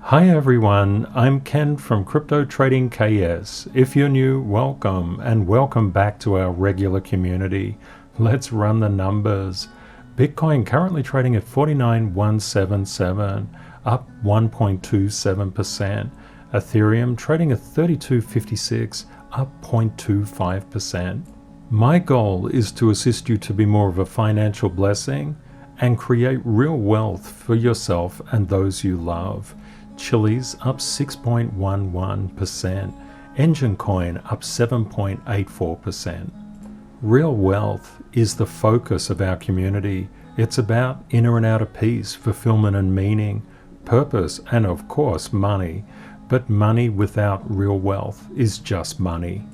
Hi everyone, I'm Ken from Crypto Trading KS. If you're new, welcome, and welcome back to our regular community. Let's run the numbers. Bitcoin currently trading at 49,177, up 1.27%. Ethereum trading at 32.56, up 0.25%. My goal is to assist you to be more of a financial blessing and create real wealth for yourself and those you love. Chili's up 6.11%, Engine Coin up 7.84%. Real wealth is the focus of our community. It's about inner and outer peace, fulfillment and meaning, purpose, and of course money. But money without real wealth is just money.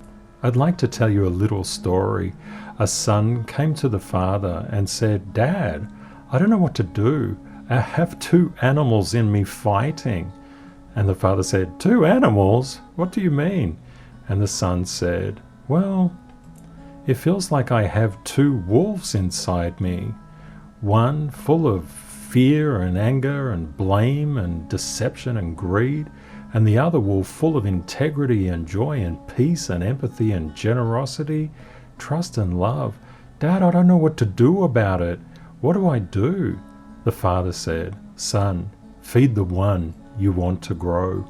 I'd like to tell you a little story. A son came to the father and said, "Dad, I don't know what to do. I have two animals in me fighting." And the father said, "Two animals? What do you mean?" And the son said, "Well, it feels like I have two wolves inside me. One full of fear and anger and blame and deception and greed, and the other wolf full of integrity and joy and peace and empathy and generosity, trust and love. Dad, I don't know what to do about it. What do I do?" The father said, "Son, feed the one you want to grow."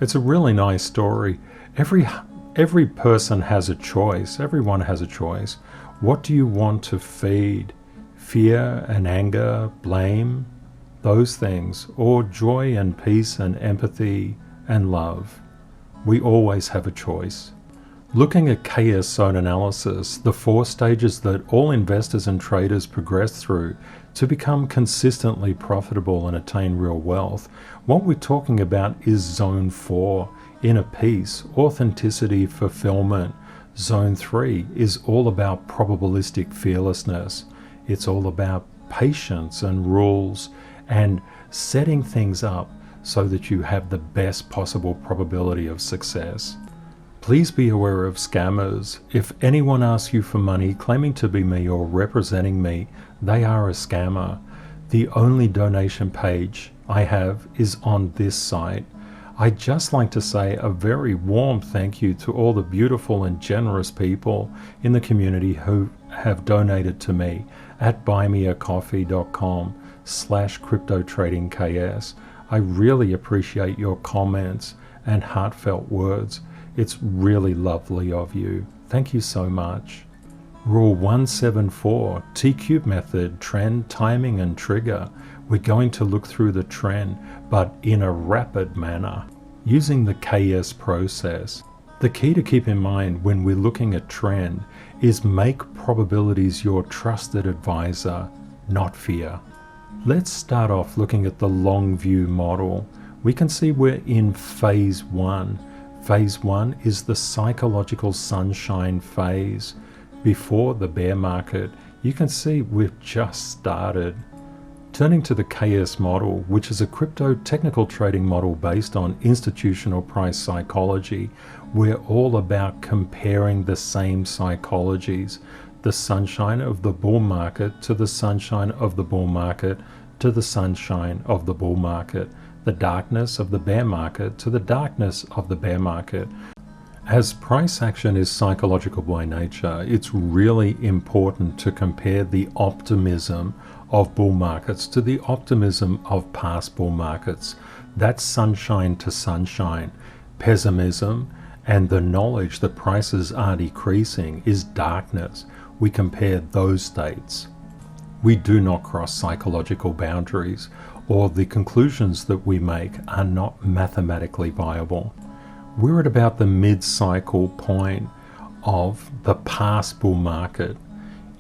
It's a really nice story. Every person has a choice. Everyone has a choice. What do you want to feed? Fear and anger, blame, those things, or joy and peace and empathy and love? We always have a choice. Looking at KS zone analysis, the 4 stages that all investors and traders progress through to become consistently profitable and attain real wealth, what we're talking about is Zone 4, inner peace, authenticity, fulfillment. Zone 3 is all about probabilistic fearlessness. It's all about patience and rules and setting things up so that you have the best possible probability of success. Please be aware of scammers. If anyone asks you for money claiming to be me or representing me, they are a scammer. The only donation page I have is on this site. I'd just like to say a very warm thank you to all the beautiful and generous people in the community who have donated to me at buymeacoffee.com/cryptotradingks. I really appreciate your comments and heartfelt words. It's really lovely of you. Thank you so much. Rule 174, T-cube method, trend, timing and trigger. We're going to look through the trend, but in a rapid manner, using the KS process. The key to keep in mind when we're looking at trend is make probabilities your trusted advisor, not fear. Let's start off looking at the long view model. We can see we're in phase 1. Phase 1 is the psychological sunshine phase. Before the bear market, you can see we've just started. Turning to the KS model, which is a crypto technical trading model based on institutional price psychology, we're all about comparing the same psychologies. The sunshine of the bull market to the sunshine of the bull market to the sunshine of the bull market. The darkness of the bear market to the darkness of the bear market. As price action is psychological by nature, it's really important to compare the optimism of bull markets to the optimism of past bull markets. That's sunshine to sunshine. Pessimism and the knowledge that prices are decreasing is darkness. We compare those states. We do not cross psychological boundaries, or the conclusions that we make are not mathematically viable. We're at about the mid-cycle point of the past bull market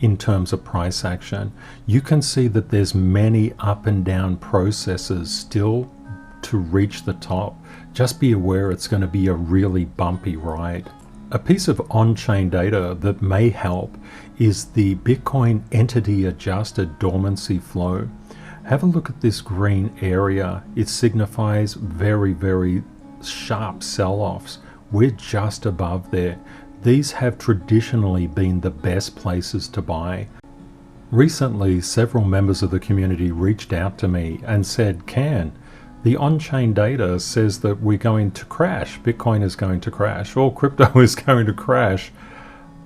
in terms of price action. You can see that there's many up and down processes still to reach the top. Just be aware it's going to be a really bumpy ride. A piece of on-chain data that may help is the Bitcoin entity adjusted dormancy flow. Have a look at this green area. It signifies very, very sharp sell-offs. We're just above there. These have traditionally been the best places to buy. Recently, several members of the community reached out to me and said, "Can, The on-chain data says that we're going to crash. Bitcoin is going to crash. All crypto is going to crash.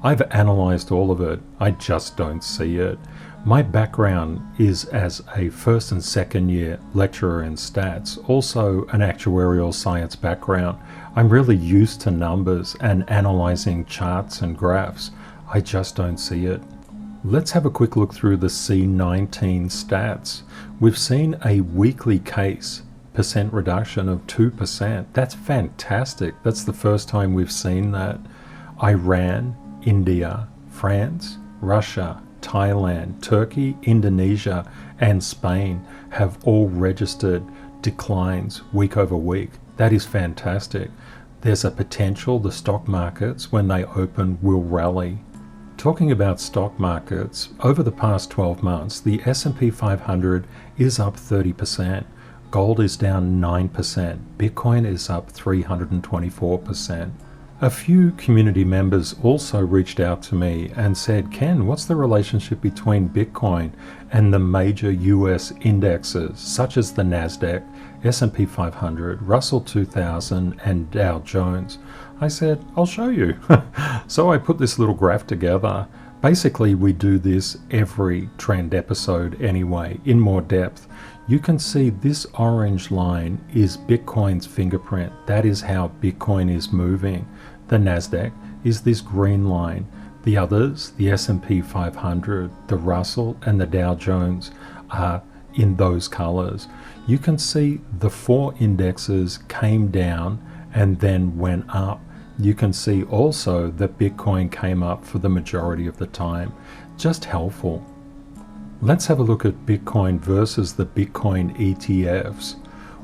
I've analyzed all of it. I just don't see it. My background is as a first and second year lecturer in stats, also an actuarial science background. I'm really used to numbers and analyzing charts and graphs. I just don't see it. Let's have a quick look through the C19 stats. We've seen a weekly case percent reduction of 2%. That's fantastic. That's the first time we've seen that. Iran, India, France, Russia, Thailand, Turkey, Indonesia, and Spain have all registered declines week over week. That is fantastic. There's a potential the stock markets, when they open, will rally. Talking about stock markets, over the past 12 months, the S&P 500 is up 30%. Gold is down 9%. Bitcoin is up 324%. A few community members also reached out to me and said, Ken, what's the relationship between Bitcoin and the major US indexes, such as the NASDAQ, S&P 500, Russell 2000, and Dow Jones? I said, I'll show you. So I put this little graph together. Basically, we do this every trend episode anyway, in more depth. You can see this orange line is Bitcoin's fingerprint. That is how Bitcoin is moving. The NASDAQ is this green line. The others, the S&P 500, the Russell, and the Dow Jones, are in those colors. You can see the four indexes came down and then went up. You can see also that Bitcoin came up for the majority of the time. Just helpful. Let's have a look at Bitcoin versus the Bitcoin ETFs.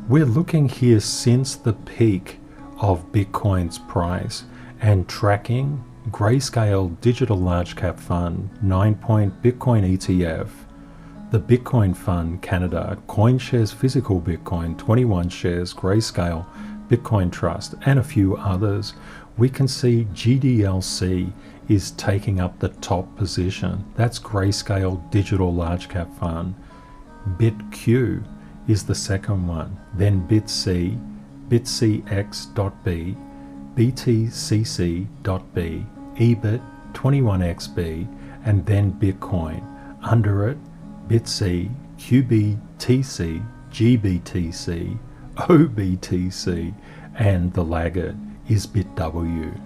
We're looking here since the peak of Bitcoin's price and tracking Grayscale Digital Large Cap Fund, 9-point Bitcoin ETF, the Bitcoin Fund Canada, CoinShares Physical Bitcoin, 21 shares, Grayscale, Bitcoin Trust, and a few others. We can see GDLC is taking up the top position. That's Grayscale Digital Large Cap Fund. BitQ is the second one. Then BitC, BitCX.B, BTCC.B, EBIT, 21XB, and then Bitcoin. Under it, BitC, QBTC, GBTC, OBTC, and the laggard is BitW.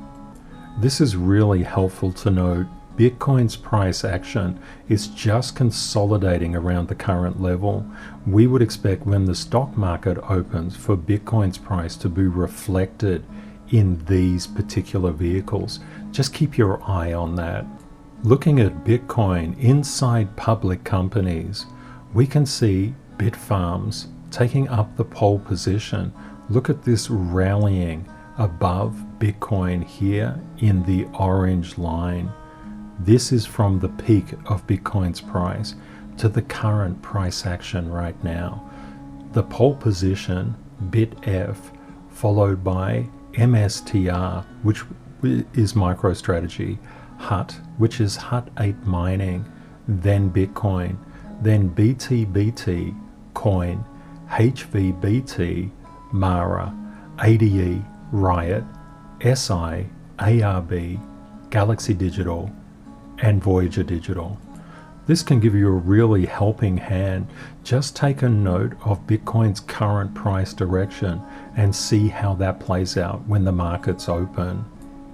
This is really helpful to note. Bitcoin's price action is just consolidating around the current level. We would expect when the stock market opens for Bitcoin's price to be reflected in these particular vehicles. Just keep your eye on that. Looking at Bitcoin inside public companies, we can see Bitfarms taking up the pole position. Look at this rallying above Bitcoin here in the orange line. This is from the peak of Bitcoin's price to the current price action right now. The pole position, BitF, followed by MSTR, which is MicroStrategy, HUT, which is HUT 8 mining, then Bitcoin, then BTBT, Coin, HVBT, Mara, ADE, Riot, SI, ARB, Galaxy Digital, and Voyager Digital. This can give you a really helping hand. Just take a note of Bitcoin's current price direction and see how that plays out when the markets open.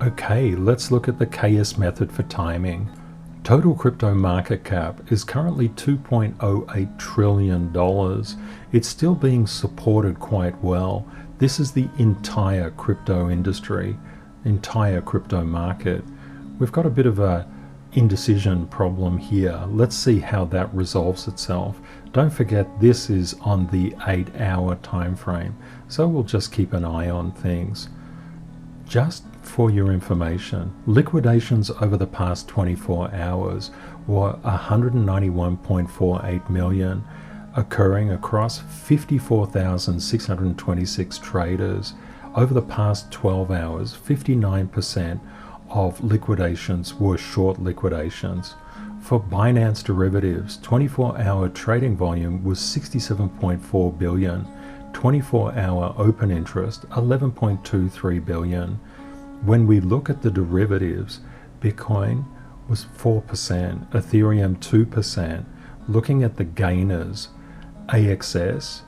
Okay, let's look at the KS method for timing. Total crypto market cap is currently $2.08 trillion. It's still being supported quite well. This is the entire crypto industry, entire crypto market. We've got a bit of a indecision problem here. Let's see how that resolves itself. Don't forget this is on the 8-hour time frame, so we'll just keep an eye on things. Just for your information, liquidations over the past 24 hours were 191.48 million, occurring across 54,626 traders. Over the past 12 hours, 59% of liquidations were short liquidations. For Binance derivatives, 24-hour trading volume was 67.4 billion. 24-hour open interest 11.23 billion. When we look at the derivatives, Bitcoin was 4%, Ethereum 2%. Looking at the gainers, AXS,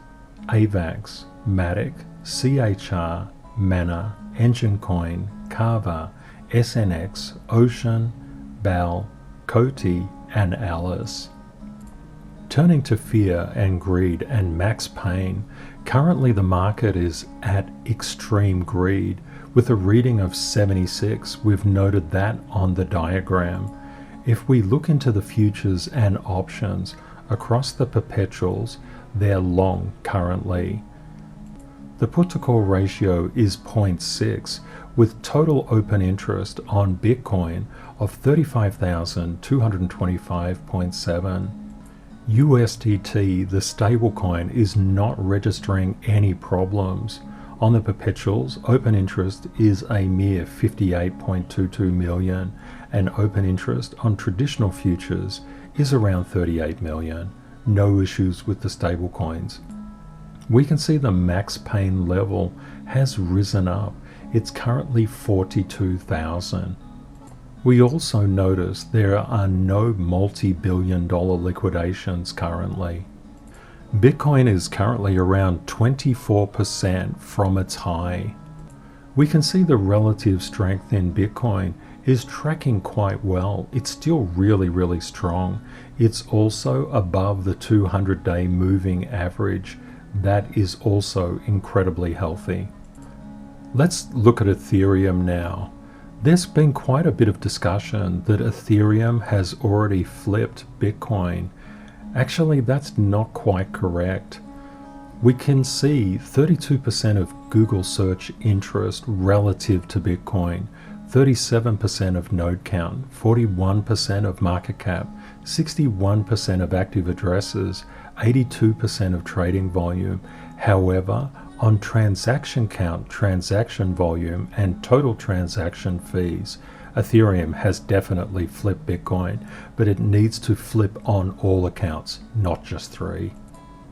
AVAX, MATIC, CHR, Mana, Engine Coin, Kava, SNX, Ocean, BAL, Coty, and Alice. Turning to fear and greed and max pain, currently the market is at extreme greed with a reading of 76. We've noted that on the diagram. If we look into the futures and options across the perpetuals, they're long currently. The put to call ratio is 0.6 with total open interest on Bitcoin of 35,225.7. USDT, the stablecoin, is not registering any problems. On the perpetuals, open interest is a mere 58.22 million, and open interest on traditional futures is around 38 million. No issues with the stablecoins. We can see the max pain level has risen up. It's currently 42,000. We also notice there are no multi-billion-dollar liquidations currently. Bitcoin is currently around 24% from its high. We can see the relative strength in Bitcoin is tracking quite well. It's still really strong. It's also above the 200-day moving average. That is also incredibly healthy. Let's look at Ethereum now. There's been quite a bit of discussion that Ethereum has already flipped Bitcoin. Actually, that's not quite correct. We can see 32% of Google search interest relative to Bitcoin, 37% of node count, 41% of market cap, 61% of active addresses, 82% of trading volume. However, on transaction count, transaction volume, and total transaction fees, Ethereum has definitely flipped Bitcoin, but it needs to flip on all accounts, not just 3.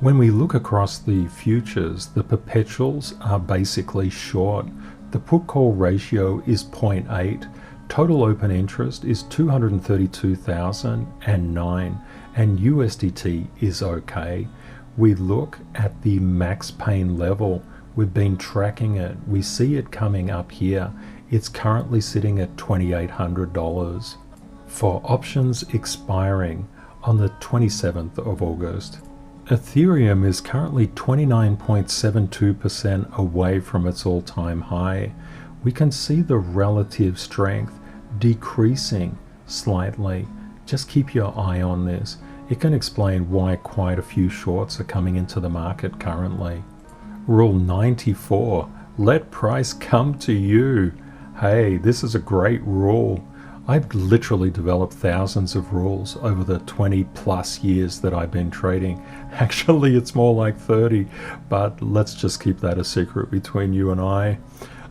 When we look across the futures, the perpetuals are basically short. The put-call ratio is 0.8. Total open interest is 232,009, and USDT is okay. We look at the max pain level. We've been tracking it. We see it coming up here. It's currently sitting at $2,800 for options expiring on the 27th of August. Ethereum is currently 29.72% away from its all-time high. We can see the relative strength decreasing slightly. Just keep your eye on this. It can explain why quite a few shorts are coming into the market currently. Rule 94, let price come to you. Hey, this is a great rule. I've literally developed thousands of rules over the 20 plus years that I've been trading. Actually, it's more like 30, but let's just keep that a secret between you and I.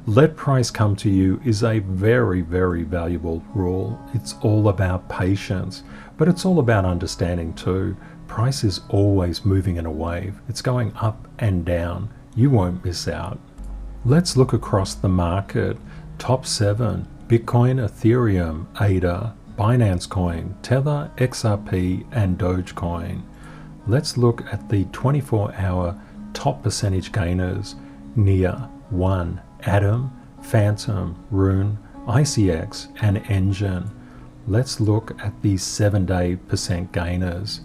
Let price come to you is a very valuable rule. It's all about patience, but it's all about understanding too. Price is always moving in a wave. It's going up and down. You won't miss out. Let's look across the market. Top 7, Bitcoin, Ethereum, ADA, Binance Coin, THETA, XRP, and Dogecoin. Let's look at the 24-hour top percentage gainers. NIA, 1, Atom, Phantom, Rune, ICX, and Engine. Let's look at the 7-day percent gainers.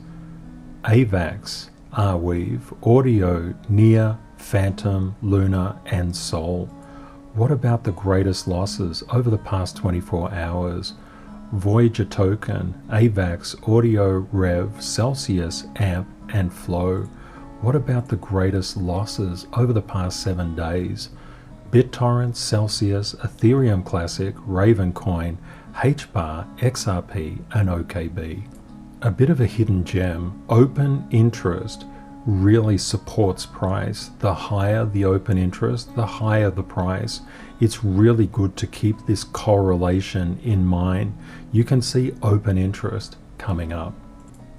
AVAX, Arweave, Audio, NIA, Phantom, Luna, and Sol. What about the greatest losses over the past 24 hours? Voyager Token, AVAX, Audio, Rev, Celsius, AMP, and Flow. What about the greatest losses over the past 7 days? BitTorrent, Celsius, Ethereum Classic, Ravencoin, HBAR, XRP, and OKB. A bit of a hidden gem, open interest really supports price. The higher the open interest, the higher the price. It's really good to keep this correlation in mind. You can see open interest coming up.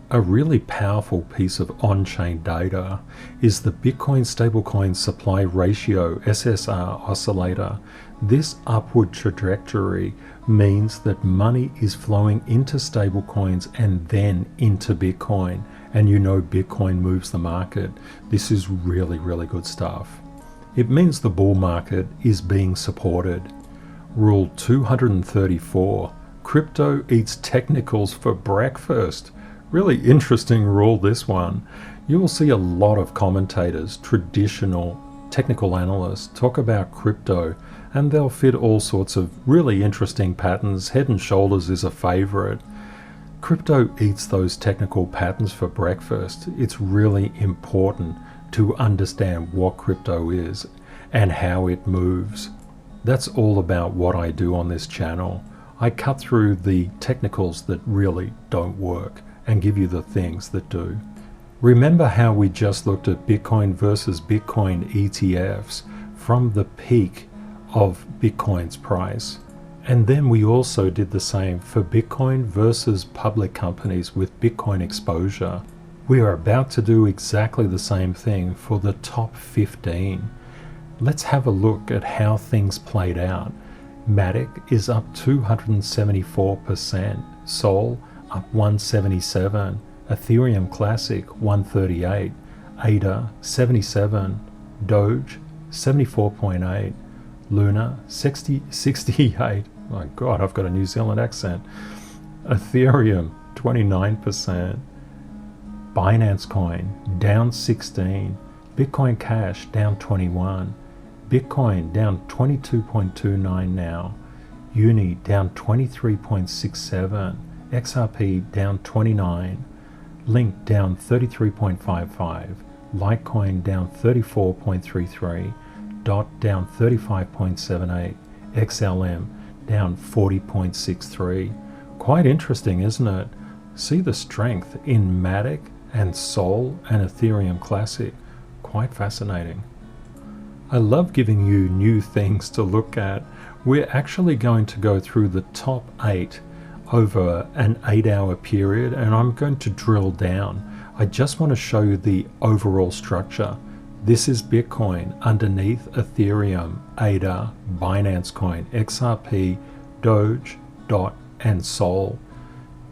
A really powerful piece of on-chain data is the Bitcoin stablecoin supply ratio SSR oscillator. This upward trajectory means that money is flowing into stablecoins and then into Bitcoin. And you know Bitcoin moves the market. This is really, really good stuff. It means the bull market is being supported. Rule 234, crypto eats technicals for breakfast. Really interesting rule, this one. You will see a lot of commentators, traditional technical analysts, talk about crypto, and they'll fit all sorts of really interesting patterns. Head and Shoulders is a favorite. Crypto eats those technical patterns for breakfast. It's really important to understand what crypto is and how it moves. That's all about what I do on this channel. I cut through the technicals that really don't work and give you the things that do. Remember how we just looked at Bitcoin versus Bitcoin ETFs from the peak of Bitcoin's price? And then we also did the same for Bitcoin versus public companies with Bitcoin exposure. We are about to do exactly the same thing for the top 15. Let's have a look at how things played out. MATIC is up 274%, Sol up 177, Ethereum Classic 138, ADA 77, DOGE 74.8, Luna 68. My God, I've got a New Zealand accent. Ethereum 29%, Binance Coin down 16, Bitcoin Cash down 21, Bitcoin down 22.29 now, Uni down 23.67, XRP down 29, Link down 33.55, Litecoin down 34.33, DOT down 35.78, XLM down 40.63. Quite interesting, isn't it? See the strength in MATIC and Sol and Ethereum Classic. Quite fascinating. I love giving you new things to look at. We're actually going to go through the top 8 over an 8-hour period, and I'm going to drill down. I just want to show you the overall structure. This is Bitcoin, underneath Ethereum, ADA, Binance Coin, XRP, Doge, DOT, and Sol.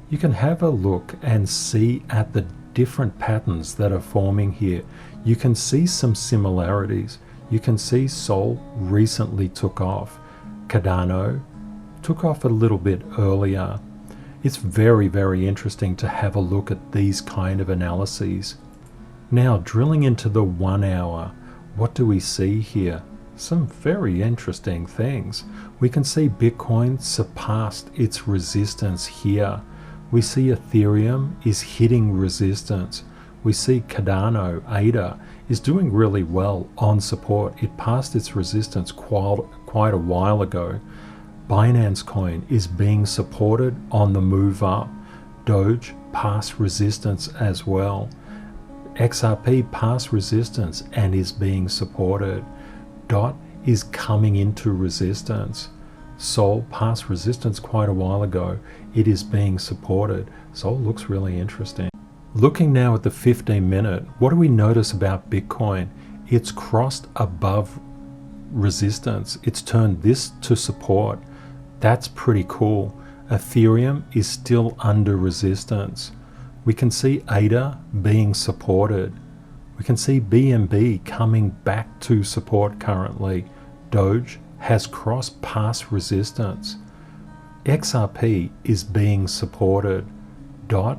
You can have a look and see at the different patterns that are forming here. You can see some similarities. You can see Sol recently took off. Cardano took off a little bit earlier. It's very, very interesting to have a look at these kind of analyses. Now, drilling into the 1 hour, what do we see here? Some very interesting things. We can see Bitcoin surpassed its resistance here. We see Ethereum is hitting resistance. We see Cardano, ADA, is doing really well on support. It passed its resistance quite a while ago. Binance Coin is being supported on the move up. Doge passed resistance as well. XRP passed resistance and is being supported. DOT is coming into resistance. Sol passed resistance quite a while ago. It is being supported. Sol looks really interesting. Looking now at the 15-minute, what do we notice about Bitcoin? It's crossed above resistance. It's turned this to support. That's pretty cool. Ethereum is still under resistance. We can see ADA being supported. We can see BNB coming back to support currently. Doge has crossed past resistance. XRP is being supported. DOT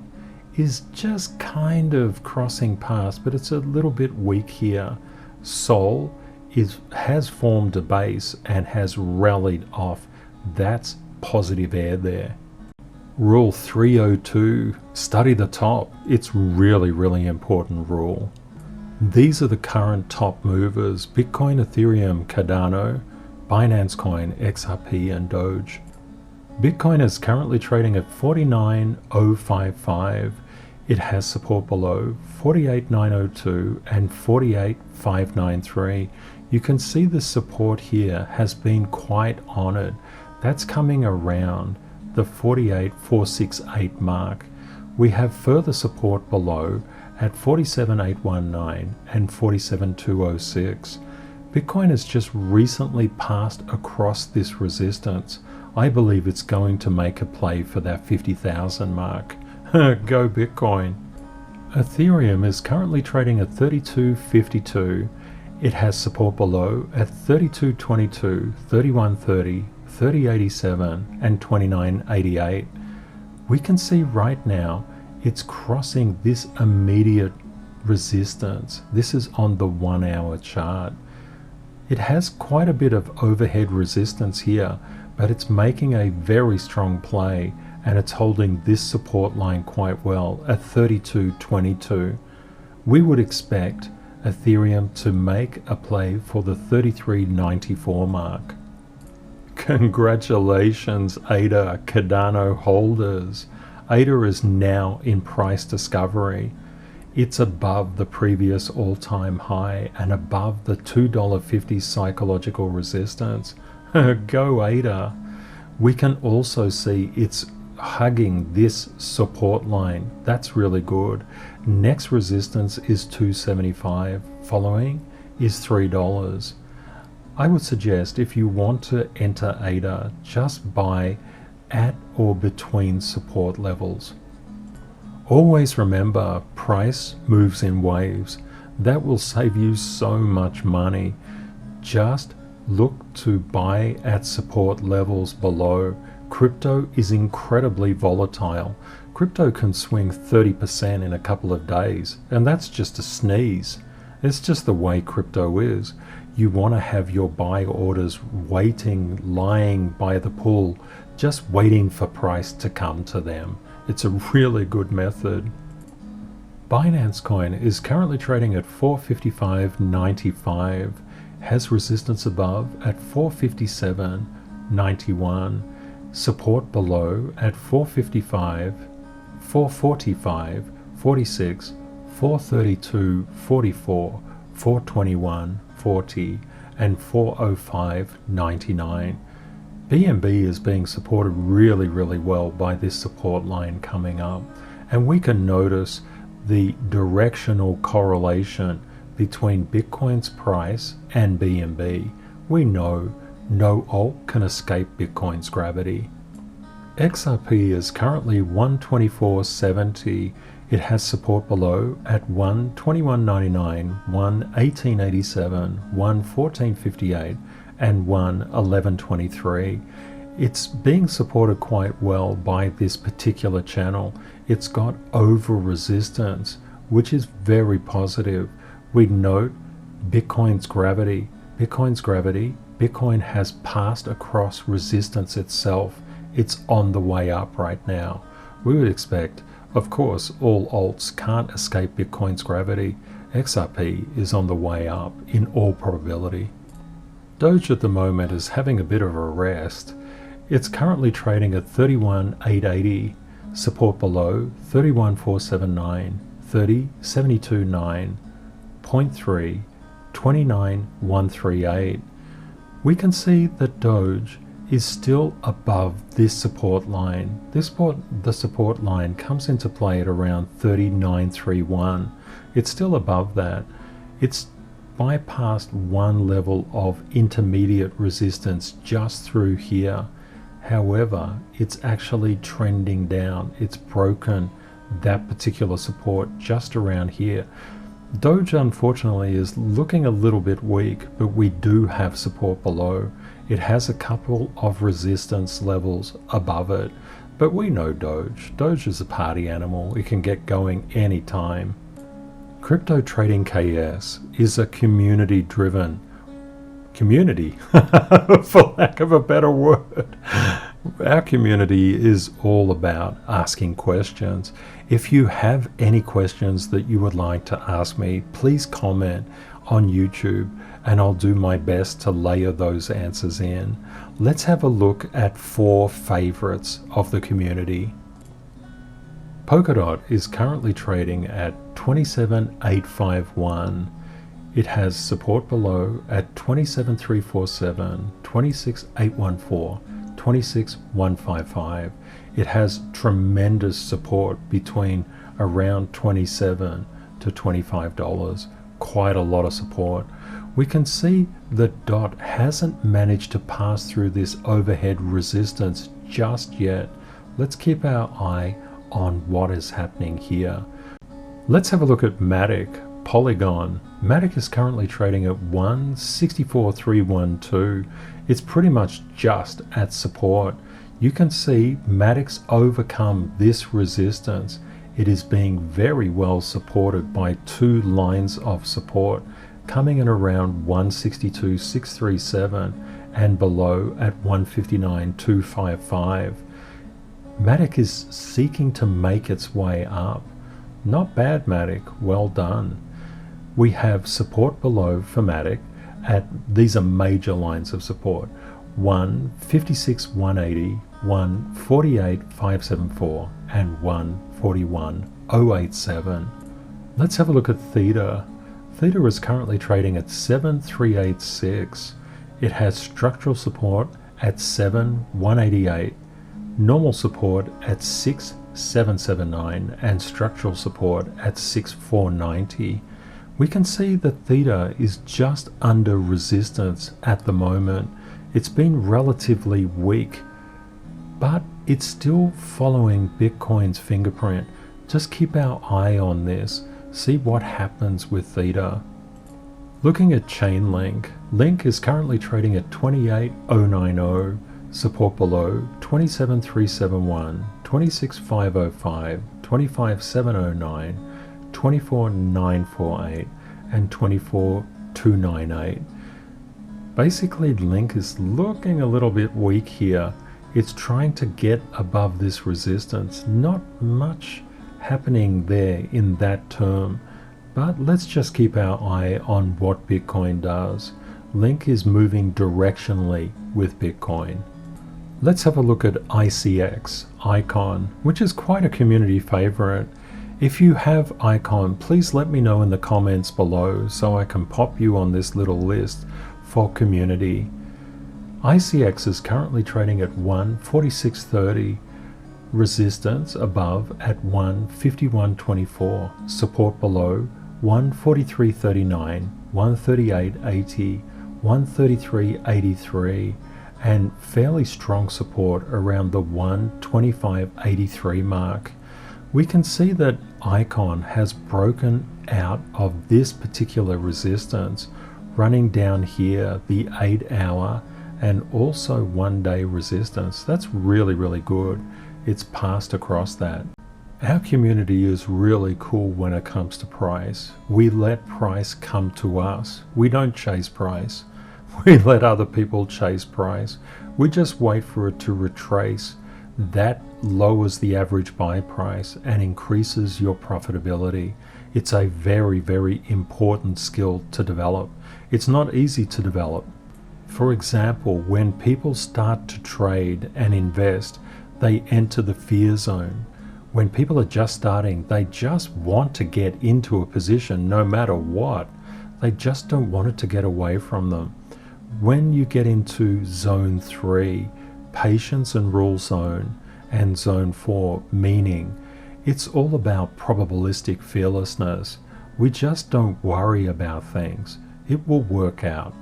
is just kind of crossing past, but it's a little bit weak here. Sol has formed a base and has rallied off. That's positive air there. Rule 302, study the top. It's really, really important rule. These are the current top movers: Bitcoin, Ethereum, Cardano, Binance Coin, XRP, and Doge. Bitcoin is currently trading at 49,055. It has support below 48,902 and 48,593. You can see the support here has been quite honored. That's coming around the 48,468 mark. We have further support below at 47,819 and 47,206. Bitcoin has just recently passed across this resistance. I believe it's going to make a play for that 50,000 mark. Go Bitcoin. Ethereum is currently trading at 32.52. It has support below at 32.22, 31.30, 30.87 and 29.88. We can see right now it's crossing this immediate resistance. This is on the 1 hour chart. It has quite a bit of overhead resistance here, but it's making a very strong play, and it's holding this support line quite well at 32.22. We would expect Ethereum to make a play for the 33.94 mark. Congratulations, ADA Cardano holders. ADA is now in price discovery. It's above the previous all-time high and above the $2.50 psychological resistance. Go ADA. We can also see it's hugging this support line. That's really good. Next resistance is $2.75. Following is $3. I would suggest if you want to enter ADA, just buy at or between support levels. Always remember, price moves in waves. That will save you so much money. Just look to buy at support levels below. Crypto is incredibly volatile. Crypto can swing 30% in a couple of days, and that's just a sneeze. It's just the way crypto is. You want to have your buy orders waiting, lying by the pool, just waiting for price to come to them. It's a really good method. Binance Coin is currently trading at 455.95, has resistance above at 457.91, support below at 455, 445, 46, 432.44, 421.40 and 405.99. BNB is being supported really well by this support line coming up, and we can notice the directional correlation between Bitcoin's price and BNB. We know no alt can escape Bitcoin's gravity. XRP is currently 124.70. It has support below at 121.99, 118.87, 114.58 and 111.23. It's being supported quite well by this particular channel. It's got over resistance, which is very positive. We note Bitcoin's gravity. Bitcoin has passed across resistance itself. It's on the way up right now. We would expect, of course, all alts can't escape Bitcoin's gravity. XRP is on the way up in all probability. DOGE at the moment is having a bit of a rest. It's currently trading at 31.880, support below 31.479, 30.729, 0.3, 29.138. We can see that DOGE is still above this support line. The support line comes into play at around 39.31. It's still above that. It's bypassed one level of intermediate resistance just through here. However, it's actually trending down. It's broken that particular support just around here. DOGE unfortunately is looking a little bit weak, but we do have support below. It has a couple of resistance levels above it, but we know DOGE. DOGE is a party animal. It can get going anytime. Crypto Trading KS is a community-driven community, for lack of a better word. Our community is all about asking questions. If you have any questions that you would like to ask me, please comment on YouTube and I'll do my best to layer those answers in. Let's have a look at 4 favorites of the community. Polkadot is currently trading at 27.851. It has support below at 27.347, 26.814, 26.155. It has tremendous support between around $27 to $25. Quite a lot of support. We can see that DOT hasn't managed to pass through this overhead resistance just yet. Let's keep our eye on what is happening here. Let's have a look at MATIC. Polygon. MATIC is currently trading at 164.312. It's pretty much just at support. You can see MATIC's overcome this resistance. It is being very well supported by two lines of support coming in around 162.637 and below at 159.255. MATIC is seeking to make its way up. Not bad, MATIC. Well done. We have support below for MATIC at, these are major lines of support, 156.180, 148.574 and 141.087. Let's have a look at THETA. THETA is currently trading at 7.386. It has structural support at 7.188, normal support at 6.779 and structural support at 6.490. We can see that THETA is just under resistance at the moment. It's been relatively weak, but it's still following Bitcoin's fingerprint. Just keep our eye on this, see what happens with THETA. Looking at Chainlink, Link is currently trading at 28.090, support below 27.371, 26.505, 25.709, 24.948 and 24.298. Basically, Link is looking a little bit weak here. It's trying to get above this resistance. Not much happening there in that term, but let's just keep our eye on what Bitcoin does. Link is moving directionally with Bitcoin. Let's have a look at ICX, Icon, which is quite a community favorite. If you have Icon, please let me know in the comments below so I can pop you on this little list for community. ICX is currently trading at 146.30, resistance above at 151.24, support below 143.39, 138.80, 133.83, and fairly strong support around the 125.83 mark. We can see that Icon has broken out of this particular resistance, running down here the 8-hour and also 1-day resistance. That's really good. It's passed across that. Our community is really cool when it comes to price. We let price come to us. We don't chase price. We let other people chase price. We just wait for it to retrace. That lowers the average buy price and increases your profitability. It's a very important skill to develop. It's not easy to develop. For example, when people start to trade and invest, they enter the fear zone. When people are just starting, they just want to get into a position no matter what. They just don't want it to get away from them. When you get into zone 3, patience and rule zone, and zone 4, meaning, it's all about probabilistic fearlessness. We just don't worry about things. It will work out.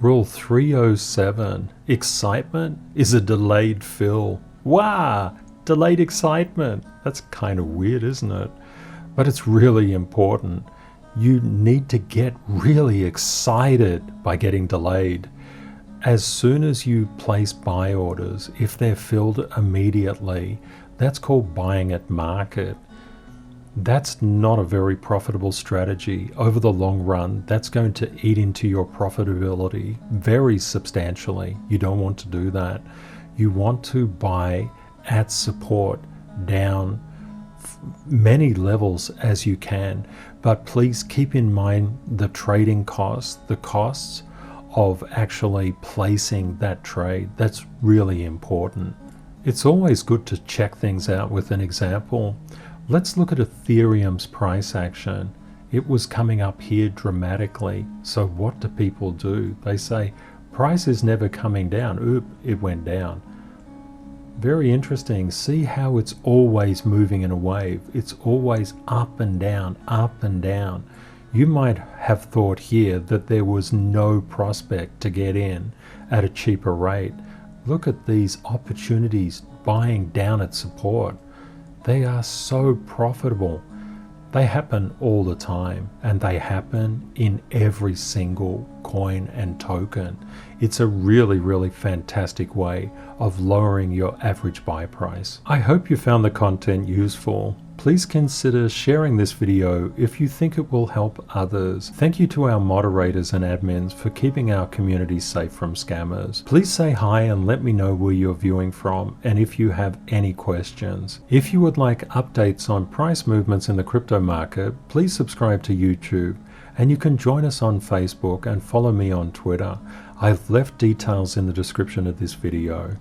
Rule 307, excitement is a delayed fill. Wow, delayed excitement. That's kind of weird, isn't it? But it's really important. You need to get really excited by getting delayed. As soon as you place buy orders, if they're filled immediately, that's called buying at market. That's not a very profitable strategy. Over the long run, that's going to eat into your profitability very substantially. You don't want to do that. You want to buy at support down many levels as you can, but please keep in mind the trading costs, the costs of actually placing that trade. That's really important. It's always good to check things out with an example. Let's look at Ethereum's price action. It was coming up here dramatically. So what do people do? They say, price is never coming down. Oop, it went down. Very interesting. See how it's always moving in a wave. It's always up and down, up and down. You might have thought here that there was no prospect to get in at a cheaper rate. Look at these opportunities buying down at support. They are so profitable. They happen all the time, and they happen in every single coin and token. It's a really, really fantastic way of lowering your average buy price. I hope you found the content useful. Please consider sharing this video if you think it will help others. Thank you to our moderators and admins for keeping our community safe from scammers. Please say hi and let me know where you're viewing from and if you have any questions. If you would like updates on price movements in the crypto market, please subscribe to YouTube, and you can join us on Facebook and follow me on Twitter. I've left details in the description of this video.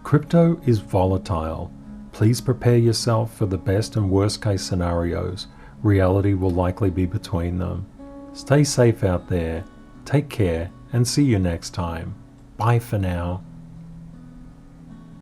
Crypto is volatile. Please prepare yourself for the best and worst case scenarios. Reality will likely be between them. Stay safe out there, take care, and see you next time. Bye for now.